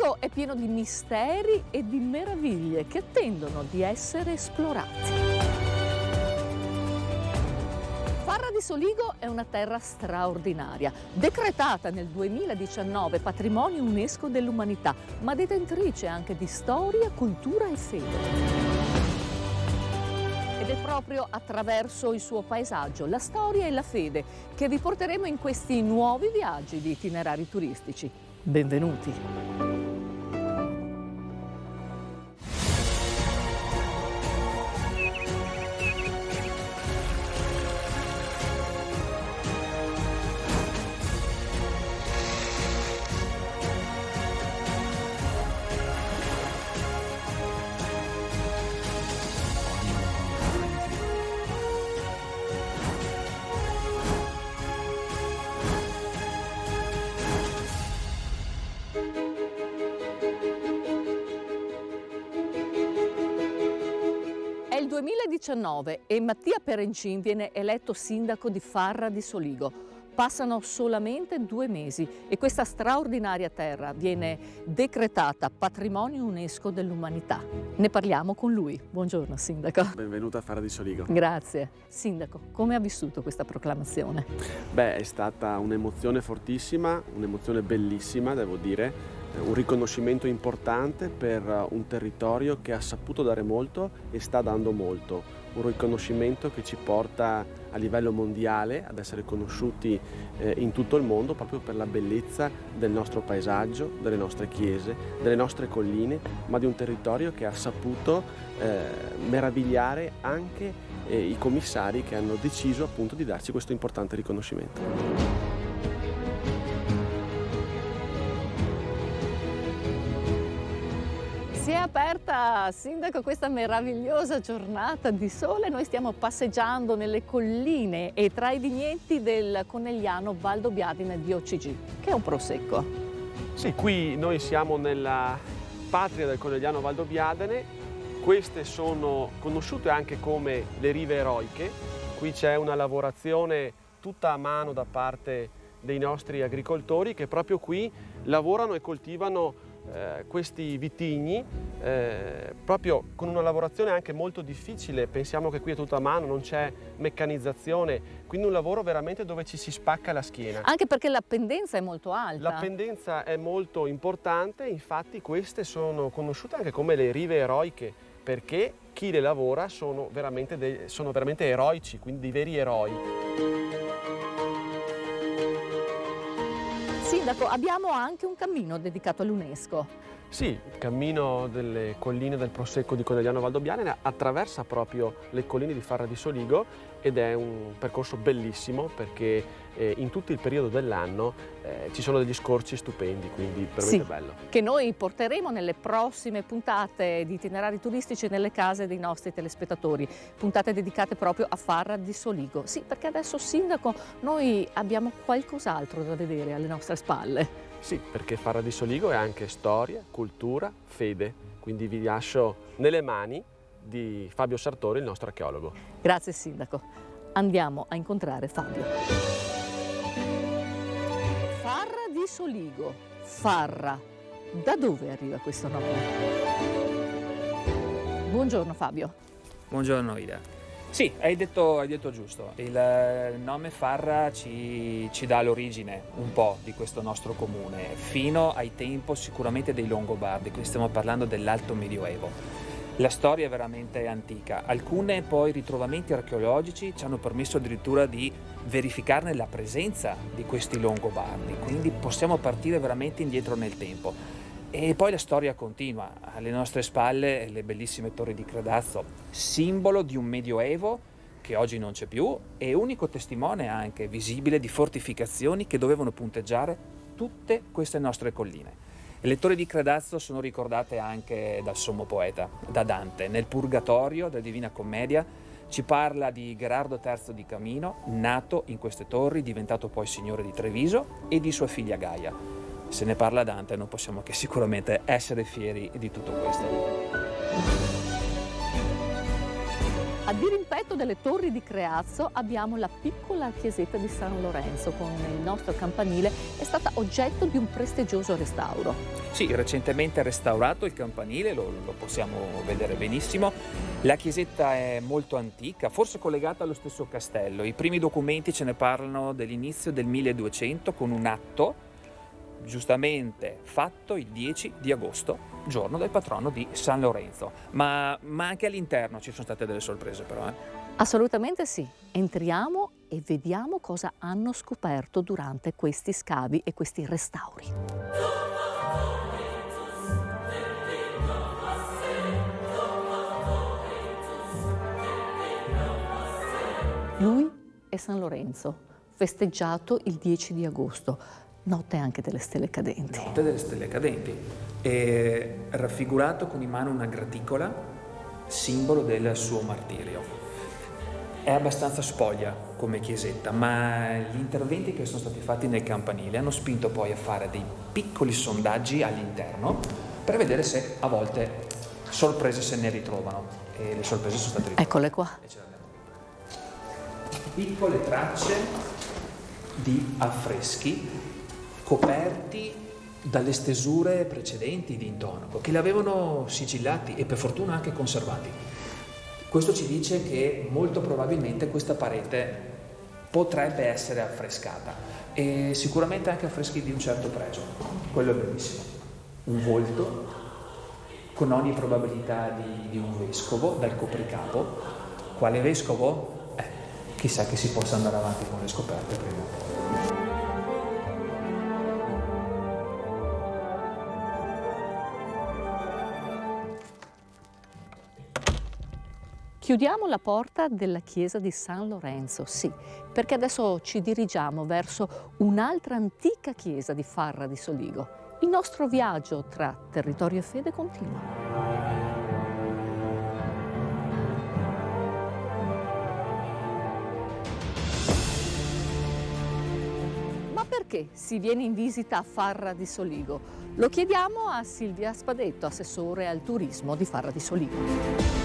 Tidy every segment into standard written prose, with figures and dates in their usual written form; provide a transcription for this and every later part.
Soligo è pieno di misteri e di meraviglie che attendono di essere esplorati. Farra di Soligo è una terra straordinaria, decretata nel 2019 patrimonio UNESCO dell'umanità, ma detentrice anche di storia, cultura e fede. Ed è proprio attraverso il suo paesaggio, la storia e la fede che vi porteremo in questi nuovi viaggi di itinerari turistici. Benvenuti! È il 2019 e Mattia Perencin viene eletto sindaco di Farra di Soligo. Passano solamente 2 mesi e questa straordinaria terra viene decretata patrimonio UNESCO dell'umanità. Ne parliamo con lui. Buongiorno sindaco. Benvenuto a Farra di Soligo. Grazie. Sindaco, come ha vissuto questa proclamazione? Beh, è stata un'emozione fortissima, un'emozione bellissima, devo dire. Un riconoscimento importante per un territorio che ha saputo dare molto e sta dando molto. Un riconoscimento che ci porta a livello mondiale ad essere conosciuti in tutto il mondo proprio per la bellezza del nostro paesaggio, delle nostre chiese, delle nostre colline, ma di un territorio che ha saputo meravigliare anche i commissari che hanno deciso appunto di darci questo importante riconoscimento. Si è aperta, sindaco, questa meravigliosa giornata di sole. Noi stiamo passeggiando nelle colline e tra i vigneti del Conegliano Valdobbiadene di OCG, che è un prosecco. Sì, qui noi siamo nella patria del Conegliano Valdobbiadene. Queste sono conosciute anche come le rive eroiche. Qui c'è una lavorazione tutta a mano da parte dei nostri agricoltori che proprio qui lavorano e coltivano questi vitigni proprio con una lavorazione anche molto difficile. Pensiamo che qui è tutto a mano, non c'è meccanizzazione, quindi un lavoro veramente dove ci si spacca la schiena. Anche perché la pendenza è molto alta. La pendenza è molto importante, infatti queste sono conosciute anche come le rive eroiche, perché chi le lavora sono veramente eroici, quindi dei veri eroi. Sindaco, abbiamo anche un cammino dedicato all'UNESCO. Sì, il cammino delle colline del Prosecco di Conegliano Valdobbiadene attraversa proprio le colline di Farra di Soligo ed è un percorso bellissimo perché in tutto il periodo dell'anno ci sono degli scorci stupendi, quindi veramente bello. Che noi porteremo nelle prossime puntate di itinerari turistici nelle case dei nostri telespettatori, puntate dedicate proprio a Farra di Soligo. Sì, perché adesso, sindaco, noi abbiamo qualcos'altro da vedere alle nostre spalle. Sì, perché Farra di Soligo è anche storia, cultura, fede, quindi vi lascio nelle mani di Fabio Sartori, il nostro archeologo. Grazie sindaco. Andiamo a incontrare Fabio. Farra di Soligo. Farra. Da dove arriva questo nome? Buongiorno Fabio. Buongiorno Ida. Sì, hai detto giusto. Il nome Farra ci dà l'origine un po' di questo nostro comune, fino ai tempi sicuramente dei Longobardi, qui stiamo parlando dell'Alto Medioevo. La storia è veramente antica. Alcuni poi ritrovamenti archeologici ci hanno permesso addirittura di verificarne la presenza di questi Longobardi, quindi possiamo partire veramente indietro nel tempo. E poi la storia continua, alle nostre spalle le bellissime torri di Credazzo, simbolo di un medioevo che oggi non c'è più e unico testimone anche visibile di fortificazioni che dovevano punteggiare tutte queste nostre colline. E le torri di Credazzo sono ricordate anche dal sommo poeta, da Dante. Nel Purgatorio della Divina Commedia ci parla di Gherardo III di Camino, nato in queste torri, diventato poi signore di Treviso, e di sua figlia Gaia. Se ne parla Dante, non possiamo che sicuramente essere fieri di tutto questo. A dirimpetto delle torri di Creazzo abbiamo la piccola chiesetta di San Lorenzo. Con il nostro campanile è stata oggetto di un prestigioso restauro. Sì, recentemente restaurato il campanile, lo possiamo vedere benissimo. La chiesetta è molto antica, forse collegata allo stesso castello. I primi documenti ce ne parlano dell'inizio del 1200 con un atto giustamente fatto il 10 di agosto, giorno del patrono di San Lorenzo. Ma anche all'interno ci sono state delle sorprese però. Assolutamente sì. Entriamo e vediamo cosa hanno scoperto durante questi scavi e questi restauri. Lui è San Lorenzo, festeggiato il 10 di agosto. Notte anche delle stelle cadenti. Notte delle stelle cadenti. È raffigurato con in mano una graticola, simbolo del suo martirio. È abbastanza spoglia come chiesetta, ma gli interventi che sono stati fatti nel campanile hanno spinto poi a fare dei piccoli sondaggi all'interno per vedere se a volte sorprese se ne ritrovano. E le sorprese sono state ritrovate. Eccole qua. Piccole tracce di affreschi coperti dalle stesure precedenti di intonaco, che li avevano sigillati e per fortuna anche conservati. Questo ci dice che molto probabilmente questa parete potrebbe essere affrescata e sicuramente anche affreschi di un certo pregio. Quello è bellissimo. Un volto con ogni probabilità di un vescovo dal copricapo. Quale vescovo? Chissà che si possa andare avanti con le scoperte prima o poi. Chiudiamo la porta della chiesa di San Lorenzo, sì, perché adesso ci dirigiamo verso un'altra antica chiesa di Farra di Soligo. Il nostro viaggio tra territorio e fede continua. Ma perché si viene in visita a Farra di Soligo? Lo chiediamo a Silvia Spadetto, assessore al turismo di Farra di Soligo.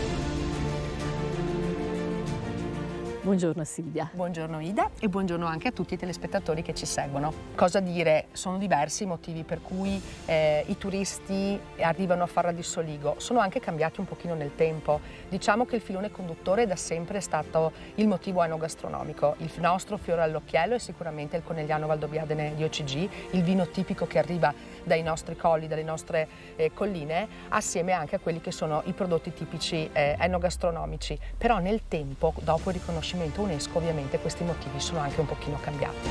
Buongiorno Silvia. Buongiorno Ida e buongiorno anche a tutti i telespettatori che ci seguono. Cosa dire? Sono diversi i motivi per cui i turisti arrivano a Farra di Soligo. Sono anche cambiati un pochino nel tempo. Diciamo che il filone conduttore da sempre è stato il motivo enogastronomico. Il nostro fiore all'occhiello è sicuramente il Conegliano Valdobbiadene di OCG, il vino tipico che arriva dai nostri colli, dalle nostre colline, assieme anche a quelli che sono i prodotti tipici enogastronomici. Però nel tempo, dopo il riconoscimento UNESCO, ovviamente questi motivi sono anche un pochino cambiati.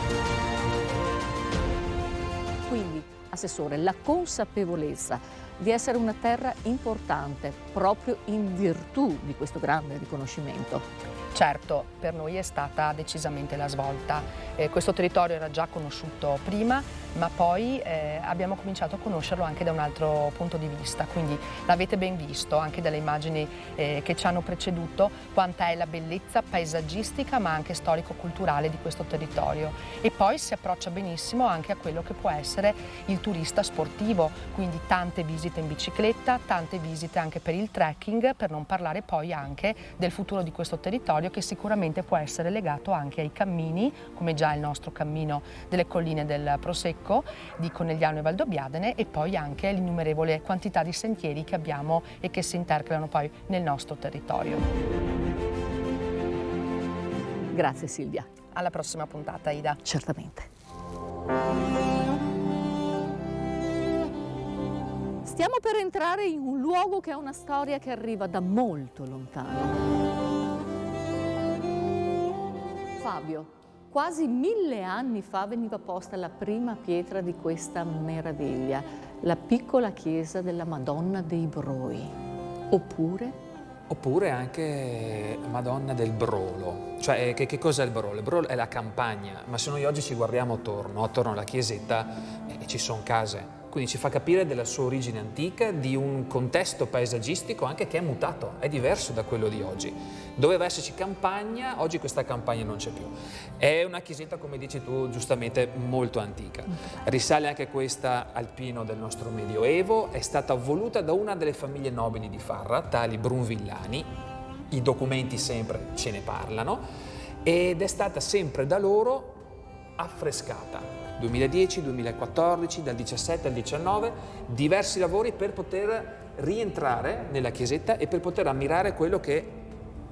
Quindi, Assessore, la consapevolezza di essere una terra importante proprio in virtù di questo grande riconoscimento. Certo, per noi è stata decisamente la svolta. Questo territorio era già conosciuto prima, ma poi abbiamo cominciato a conoscerlo anche da un altro punto di vista, quindi l'avete ben visto anche dalle immagini che ci hanno preceduto, quanta è la bellezza paesaggistica ma anche storico-culturale di questo territorio. E poi si approccia benissimo anche a quello che può essere il turista sportivo, quindi tante visite in bicicletta, tante visite anche per il trekking, per non parlare poi anche del futuro di questo territorio che sicuramente può essere legato anche ai cammini, come già il nostro cammino delle colline del Prosecco di Conegliano e Valdobbiadene, e poi anche l'innumerevole quantità di sentieri che abbiamo e che si intercalano poi nel nostro territorio. Grazie Silvia. Alla prossima puntata, Ida. Certamente. Stiamo per entrare in un luogo che ha una storia che arriva da molto lontano. Fabio, quasi 1000 anni fa veniva posta la prima pietra di questa meraviglia, la piccola chiesa della Madonna dei Broi. Oppure anche Madonna del Brolo. Cioè, che cos'è il Brolo? Il Brolo è la campagna, ma se noi oggi ci guardiamo attorno alla chiesetta ci sono case. Quindi ci fa capire della sua origine antica, di un contesto paesaggistico anche che è mutato, è diverso da quello di oggi. Doveva esserci campagna, oggi questa campagna non c'è più. È una chiesetta, come dici tu, giustamente molto antica. Risale anche questa al pieno del nostro Medioevo, è stata voluta da una delle famiglie nobili di Farra, tali Brunvillani, i documenti sempre ce ne parlano, ed è stata sempre da loro affrescata. 2010, 2014, dal 17 al 19, diversi lavori per poter rientrare nella chiesetta e per poter ammirare quello che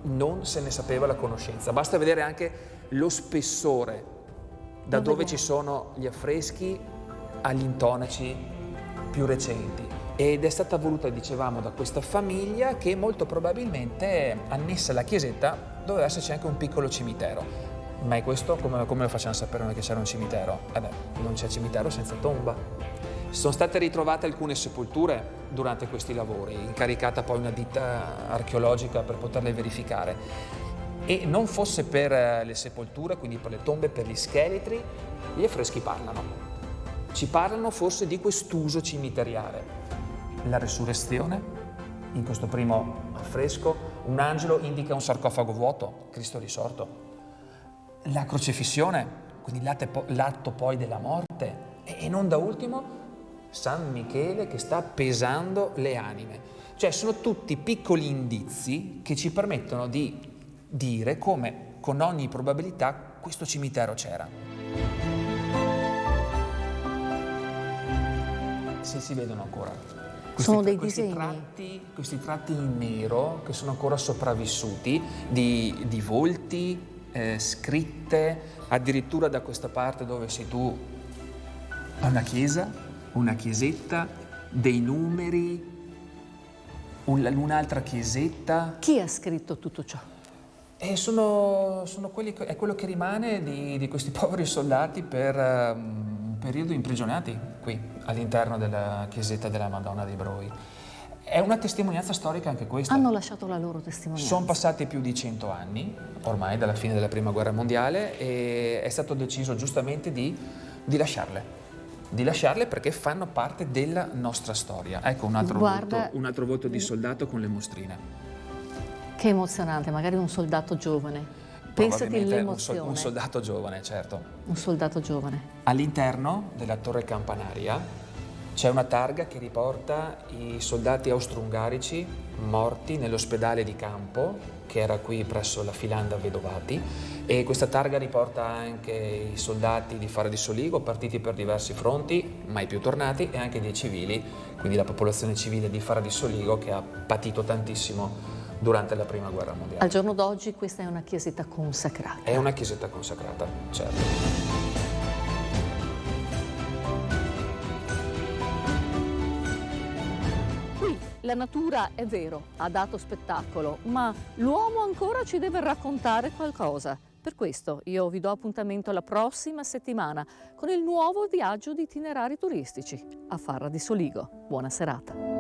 non se ne sapeva la conoscenza. Basta vedere anche lo spessore, da dove ci sono gli affreschi agli intonaci più recenti. Ed è stata voluta, dicevamo, da questa famiglia che molto probabilmente annessa alla chiesetta doveva esserci anche un piccolo cimitero. Ma è questo come lo facciamo sapere noi che c'era un cimitero? Non c'è cimitero senza tomba. Sono state ritrovate alcune sepolture durante questi lavori, incaricata poi una ditta archeologica per poterle verificare. E non fosse per le sepolture, quindi per le tombe, per gli scheletri, gli affreschi parlano. Ci parlano forse di quest'uso cimiteriale. La resurrezione, in questo primo affresco, un angelo indica un sarcofago vuoto, Cristo risorto. La crocifissione, quindi l'atto poi della morte, e non da ultimo San Michele che sta pesando le anime. Cioè sono tutti piccoli indizi che ci permettono di dire come con ogni probabilità questo cimitero c'era. Si vedono ancora. Sono dei disegni. Questi tratti in nero che sono ancora sopravvissuti di volti, scritte, addirittura da questa parte dove sei tu a una chiesa, una chiesetta, dei numeri, un'altra chiesetta. Chi ha scritto tutto ciò? Sono è quello che rimane di questi poveri soldati per un periodo imprigionati qui all'interno della chiesetta della Madonna dei Broi. È una testimonianza storica anche questa. Hanno lasciato la loro testimonianza. Sono passati più di 100 anni, ormai dalla fine della Prima Guerra Mondiale, e è stato deciso giustamente di lasciarle perché fanno parte della nostra storia. Ecco un altro volto di soldato con le mostrine. Che emozionante, magari un soldato giovane. Pensati all'emozione. Un soldato giovane, certo. Un soldato giovane. All'interno della torre campanaria c'è una targa che riporta i soldati austro-ungarici morti nell'ospedale di campo che era qui presso la Filanda Vedovati, e questa targa riporta anche i soldati di Fara di Soligo partiti per diversi fronti, mai più tornati, e anche dei civili, quindi la popolazione civile di Fara di Soligo che ha patito tantissimo durante la Prima Guerra Mondiale. Al giorno d'oggi questa è una chiesetta consacrata. È una chiesetta consacrata, certo. La natura, è vero, ha dato spettacolo, ma l'uomo ancora ci deve raccontare qualcosa. Per questo io vi do appuntamento la prossima settimana con il nuovo viaggio di itinerari turistici a Fara di Soligo. Buona serata.